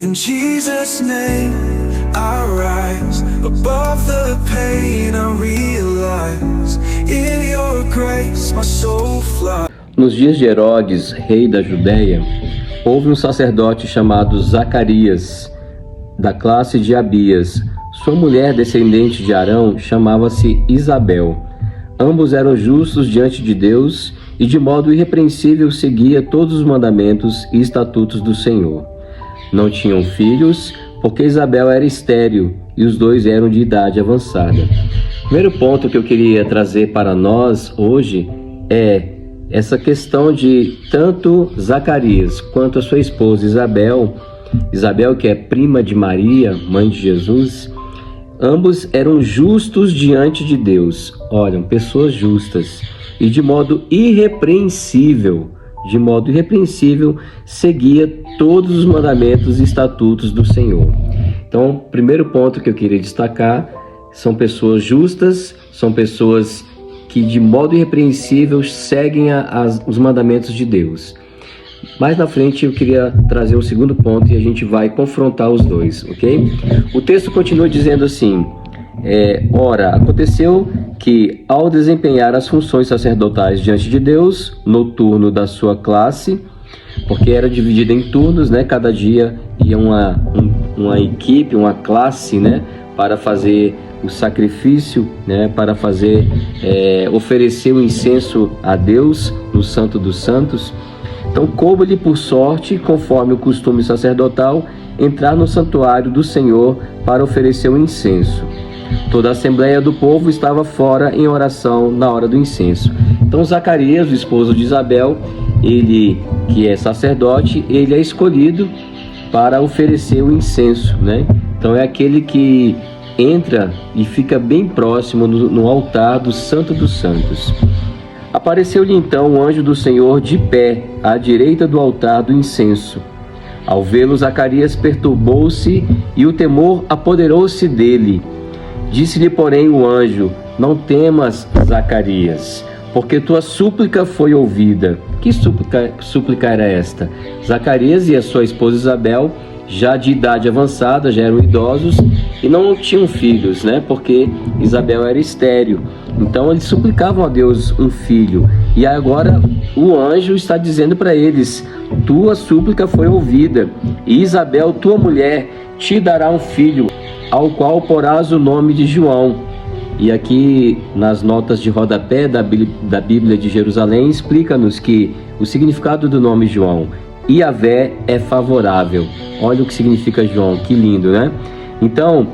In Jesus' name, I rise above the pain. I realize in your grace my soul flies. Nos dias de Herodes, rei da Judéia, houve um sacerdote chamado Zacarias, da classe de Abias. Sua mulher, descendente de Arão, chamava-se Isabel. Ambos eram justos diante de Deus e de modo irrepreensível seguia todos os mandamentos e estatutos do Senhor. Não tinham filhos, porque Isabel era estéril e os dois eram de idade avançada. O primeiro ponto que eu queria trazer para nós hoje é essa questão de tanto Zacarias quanto a sua esposa Isabel, que é prima de Maria, mãe de Jesus, ambos eram justos diante de Deus. Olha, pessoas justas e de modo irrepreensível, seguia todos os mandamentos e estatutos do Senhor. Então, o primeiro ponto que eu queria destacar são pessoas justas, são pessoas que de modo irrepreensível seguem os mandamentos de Deus. Mais na frente eu queria trazer um segundo ponto e a gente vai confrontar os dois, ok? O texto continua dizendo assim: ora, aconteceu que ao desempenhar as funções sacerdotais diante de Deus, no turno da sua classe, porque era dividida em turnos, né? Cada dia ia uma equipe, uma classe, né? Para fazer o sacrifício, né? Para oferecer o incenso a Deus no Santo dos Santos. Então, coube-lhe por sorte, conforme o costume sacerdotal, entrar no santuário do Senhor para oferecer o incenso. Toda a assembleia do povo estava fora em oração na hora do incenso. Então, Zacarias, o esposo de Isabel, ele que é sacerdote, ele é escolhido para oferecer o incenso, né? Então, é aquele que entra e fica bem próximo no altar do Santo dos Santos. Apareceu-lhe então o anjo do Senhor de pé, à direita do altar do incenso. Ao vê-lo, Zacarias perturbou-se e o temor apoderou-se dele. Disse-lhe, porém, o anjo: não temas, Zacarias, porque tua súplica foi ouvida. Que súplica era esta? Zacarias e a sua esposa Isabel, já de idade avançada, já eram idosos e não tinham filhos, né? Porque Isabel era estéril. Então eles suplicavam a Deus um filho. E agora o anjo está dizendo para eles: tua súplica foi ouvida, e Isabel, tua mulher, te dará um filho, ao qual porás o nome de João. E aqui nas notas de rodapé da Bíblia de Jerusalém explica-nos que o significado do nome João: Yahvé é favorável. Olha o que significa João, que lindo, né? Então,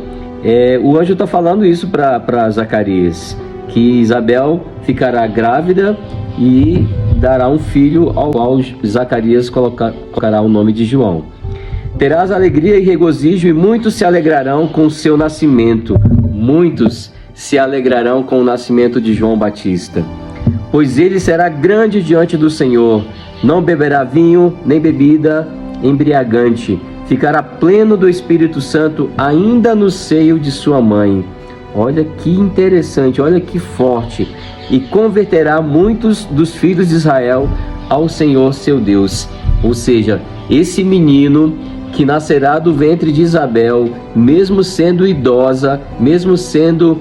o anjo está falando isso para Zacarias, que Isabel ficará grávida e dará um filho, ao qual Zacarias colocará o nome de João. Terás alegria e regozijo, e muitos se alegrarão com o seu nascimento. Muitos se alegrarão com o nascimento de João Batista, pois ele será grande diante do Senhor. Não beberá vinho, nem bebida embriagante. Ficará pleno do Espírito Santo ainda no seio de sua mãe. Olha que interessante, olha que forte. E converterá muitos dos filhos de Israel ao Senhor seu Deus. Ou seja, esse menino que nascerá do ventre de Isabel, mesmo sendo idosa, mesmo sendo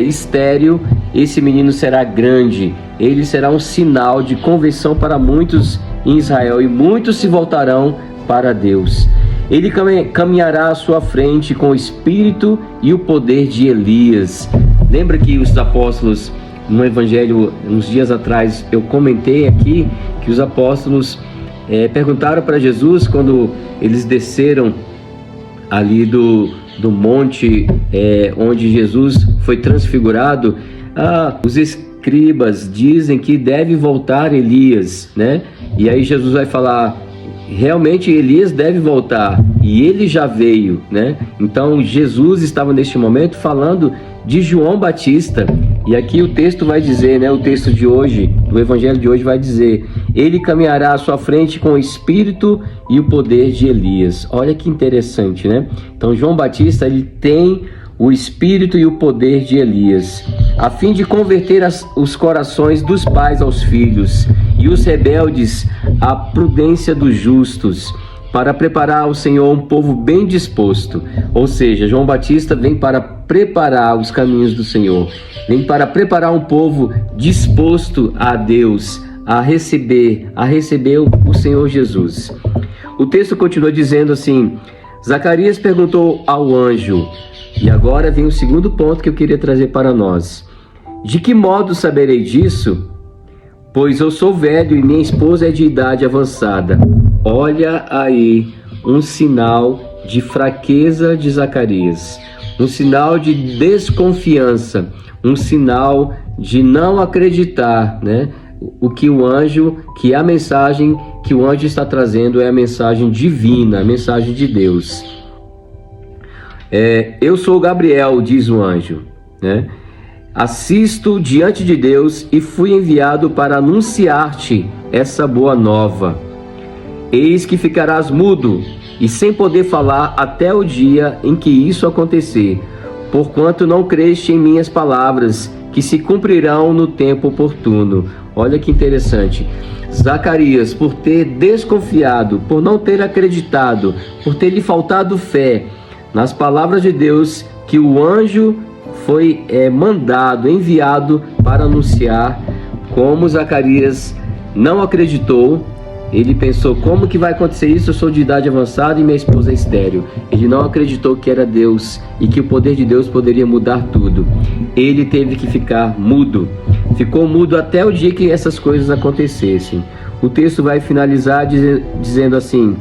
estéril, esse menino será grande. Ele será um sinal de conversão para muitos em Israel, e muitos se voltarão para Deus. Ele caminhará à sua frente com o espírito e o poder de Elias. Lembra que os apóstolos, no Evangelho, uns dias atrás, eu comentei aqui que os apóstolos perguntaram para Jesus, quando eles desceram ali do monte onde Jesus foi transfigurado: os escribas dizem que deve voltar Elias, né? E aí Jesus vai falar: realmente Elias deve voltar, e ele já veio, né? Então Jesus estava neste momento falando de João Batista. E aqui o texto vai dizer, né? O texto de hoje, do Evangelho de hoje, vai dizer: ele caminhará à sua frente com o espírito e o poder de Elias. Olha que interessante, né? Então João Batista, ele tem o espírito e o poder de Elias, a fim de converter os corações dos pais aos filhos e os rebeldes à prudência dos justos, para preparar ao Senhor um povo bem disposto. Ou seja, João Batista vem para preparar os caminhos do Senhor, vem para preparar um povo disposto a Deus, a receber o Senhor Jesus. O texto continua dizendo assim: Zacarias perguntou ao anjo, e agora vem o segundo ponto que eu queria trazer para nós: de que modo saberei disso? Pois eu sou velho e minha esposa é de idade avançada. Olha aí um sinal de fraqueza de Zacarias, um sinal de desconfiança, um sinal de não acreditar, né? Que a mensagem que o anjo está trazendo é a mensagem divina, a mensagem de Deus. Eu sou Gabriel, diz o anjo, né? Assisto diante de Deus e fui enviado para anunciar-te essa boa nova. Eis que ficarás mudo e sem poder falar até o dia em que isso acontecer, porquanto não creste em minhas palavras, que se cumprirão no tempo oportuno. Olha que interessante. Zacarias, por ter desconfiado, por não ter acreditado, por ter lhe faltado fé nas palavras de Deus, que o anjo foi enviado para anunciar, como Zacarias não acreditou, ele pensou: como que vai acontecer isso? Eu sou de idade avançada e minha esposa é estéril. Ele não acreditou que era Deus e que o poder de Deus poderia mudar tudo. Ele teve que ficar mudo. Ficou mudo até o dia que essas coisas acontecessem. O texto vai finalizar dizendo assim: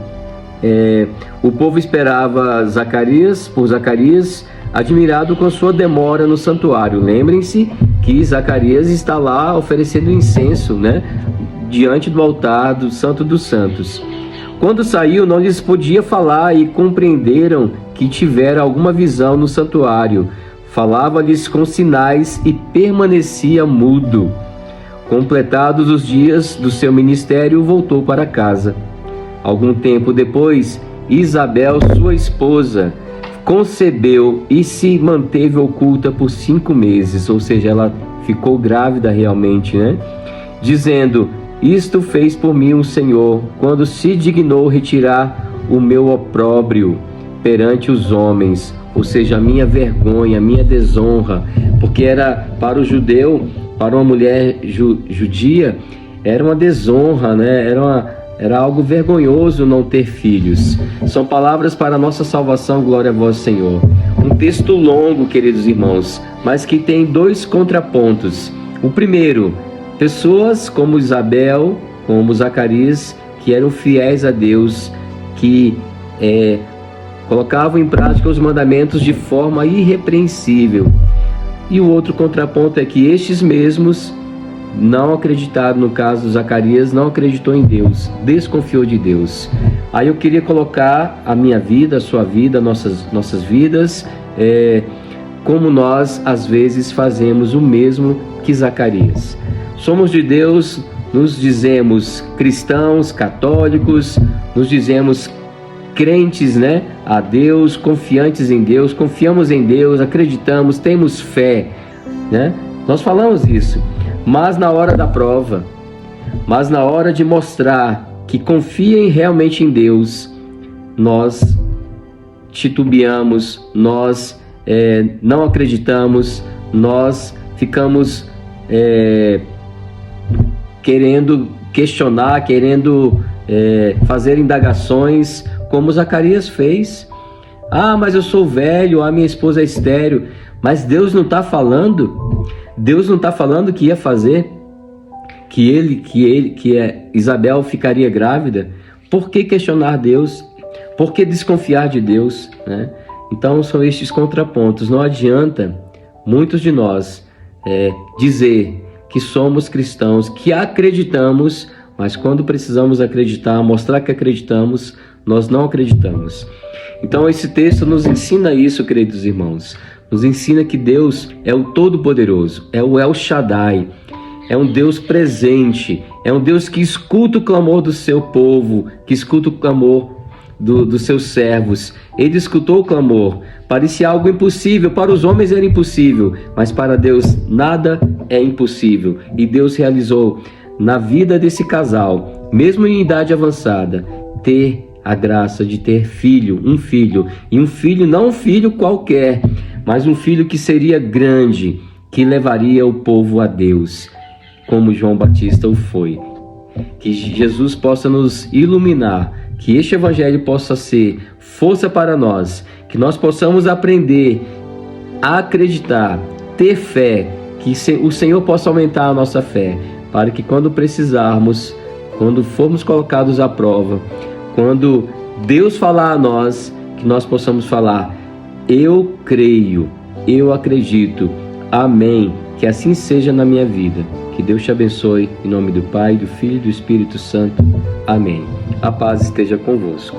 o povo esperava por Zacarias, admirado com sua demora no santuário. Lembrem-se que Zacarias está lá oferecendo incenso, né, diante do altar do Santo dos Santos. Quando saiu, não lhes podia falar e compreenderam que tivera alguma visão no santuário. Falava-lhes com sinais e permanecia mudo. Completados os dias do seu ministério, voltou para casa. Algum tempo depois, Isabel, sua esposa, concebeu e se manteve oculta por 5 meses, ou seja, ela ficou grávida realmente, né? Dizendo: isto fez por mim o Senhor, quando se dignou retirar o meu opróbrio perante os homens, ou seja, a minha vergonha, a minha desonra, porque era para o judeu, para uma mulher judia, era uma desonra, né? Era algo vergonhoso não ter filhos. São palavras para a nossa salvação, glória a vós, Senhor. Um texto longo, queridos irmãos, mas que tem 2 contrapontos. O primeiro: pessoas como Isabel, como Zacarias, que eram fiéis a Deus, que colocavam em prática os mandamentos de forma irrepreensível. E o outro contraponto é que estes mesmos não acreditaram. No caso de Zacarias, não acreditou em Deus, desconfiou de Deus. Aí eu queria colocar a minha vida, a sua vida, nossas vidas, como nós às vezes fazemos o mesmo que Zacarias. Somos de Deus, nos dizemos cristãos, católicos, nos dizemos crentes, né, a Deus, confiantes em Deus, confiamos em Deus, acreditamos, temos fé, né? Nós falamos isso, mas na hora da prova, mas na hora de mostrar que confiem realmente em Deus, nós titubeamos, nós não acreditamos, nós ficamos querendo questionar, querendo fazer indagações, como Zacarias fez. Mas eu sou velho, a minha esposa é estéril. Mas Deus não está falando? Deus não está falando que ia fazer? Que Isabel ficaria grávida? Por que questionar Deus? Por que desconfiar de Deus, né? Então são estes contrapontos. Não adianta muitos de nós dizer que somos cristãos, que acreditamos, mas quando precisamos acreditar, mostrar que acreditamos, nós não acreditamos. Então esse texto nos ensina isso, queridos irmãos. Nos ensina que Deus é o Todo-Poderoso, é o El Shaddai, é um Deus presente, é um Deus que escuta o clamor do seu povo, que escuta o clamor dos seus servos. Ele escutou o clamor. Parecia algo impossível, para os homens era impossível, mas para Deus nada é impossível. E Deus realizou na vida desse casal, mesmo em idade avançada, ter a graça de ter filho, e um filho não um filho qualquer, mas um filho que seria grande, que levaria o povo a Deus, como João Batista o foi. Que Jesus possa nos iluminar, que este evangelho possa ser força para nós, que nós possamos aprender a acreditar, ter fé, que o Senhor possa aumentar a nossa fé, para que quando precisarmos, quando formos colocados à prova, quando Deus falar a nós, que nós possamos falar: eu creio, eu acredito, amém, que assim seja na minha vida. Que Deus te abençoe, em nome do Pai, do Filho e do Espírito Santo. Amém. A paz esteja convosco.